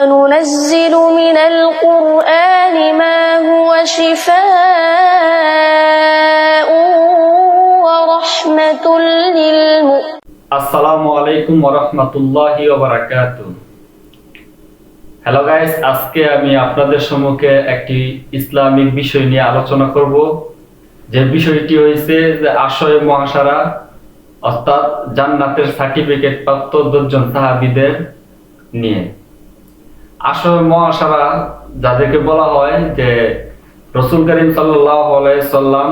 وننزل من القرآن ما هو شفاء ورحمة للمؤمنين আসসালামু আলাইকুম ওয়া রাহমাতুল্লাহি ওয়া বারাকাতুহু। হ্যালো গাইস, আজকে আমি আপনাদের সম্মুখে একটি ইসলামিক বিষয় নিয়ে আলোচনা করব। যে বিষয়টি হয়েছে যে আশয় মহাশারা অর্থাৎ জান্নাতের সার্টিফিকেট প্রাপ্ত 10 জন সাহাবীদের নিয়ে। আশয় মহাশারা যাদেরকে বলা হয় যে রাসূল করিম সাল্লাল্লাহু আলাইহি সাল্লাম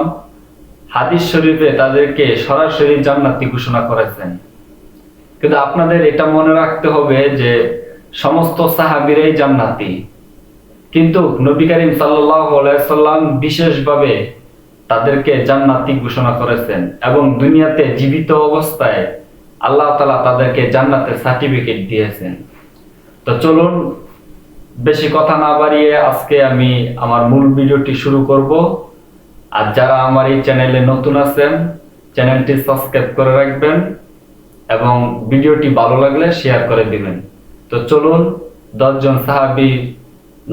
হাদিস শরীফে তাদেরকে সরাসরি জান্নাতি ঘোষণা করেছেন। কিন্তু আপনাদের এটা মনে রাখতে হবে যে সমস্ত সাহাবীরাই জান্নাতি, কিন্তু নবী করিম সাল্লাল্লাহু আলাইহি সাল্লাম বিশেষভাবে তাদেরকে জান্নাতি ঘোষণা করেছেন এবং দুনিয়াতে জীবিত অবস্থায় আল্লাহ তাআলা তাদেরকে জান্নাতের সার্টিফিকেট দিয়েছেন। তো চলুন বেশি কথা না বাড়িয়ে আজকে আমি আমার মূল ভিডিওটি শুরু করব। আর যারা আমার এই চ্যানেলে নতুন আছেন, চ্যানেলটি সাবস্ক্রাইব করে রাখবেন এবং ভিডিওটি ভালো লাগলে শেয়ার করে দিবেন। তো চলুন 10 জন সাহাবীর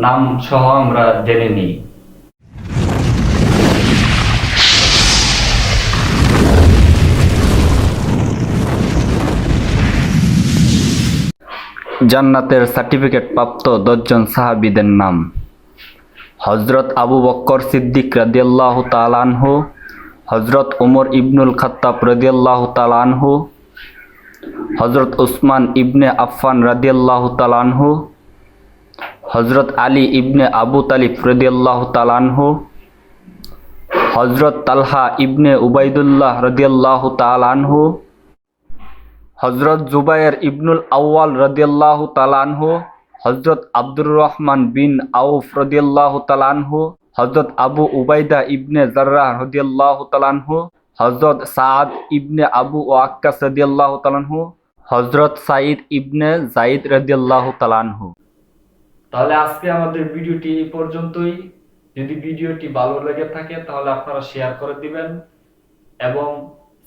নাম সহ আমরা জেনে নিই। জান্নাতের সার্টিফিকেট প্রাপ্ত 10 জন সাহাবীদের নাম: হযরত আবু বকর সিদ্দিক রাদিয়াল্লাহু তাআলা আনহু, হযরত ওমর ইবনুল খাত্তাব রাদিয়াল্লাহু তাআলা আনহু, হযরত উসমান ইবনে আফফান রাদিয়াল্লাহু তাআলা আনহু, হযরত আলী ইবনে আবু তালিব রাদিয়াল্লাহু তাআলা আনহু, হযরত তালহা ইবনে উবাইদুল্লাহ রাদিয়াল্লাহু তাআলা আনহু, হযরত জুবায়ের ইবনুল আউয়াল রাদিয়াল্লাহু তাআলা আনহু, হযরত আব্দুর রহমান বিন আউফ রাদিয়াল্লাহু তাআলা আনহু, হযরত আবু উবাইদা ইবনে জাররাহ রাদিয়াল্লাহু তাআলা আনহু, হযরত সাআদ ইবনে আবু ওয়াক্কাস রাদিয়াল্লাহু তাআলা আনহু, হযরত সাঈদ ইবনে যায়েদ রাদিয়াল্লাহু তাআলা আনহু। তাহলে আজকে আমাদের ভিডিওটি এই পর্যন্তই। যদি ভিডিওটি ভালো লেগে থাকে তাহলে আপনারা শেয়ার করে দিবেন এবং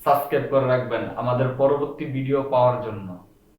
সাবস্ক্রাইব করে রাখবেন আমাদের পরবর্তী ভিডিও পাওয়ার জন্য।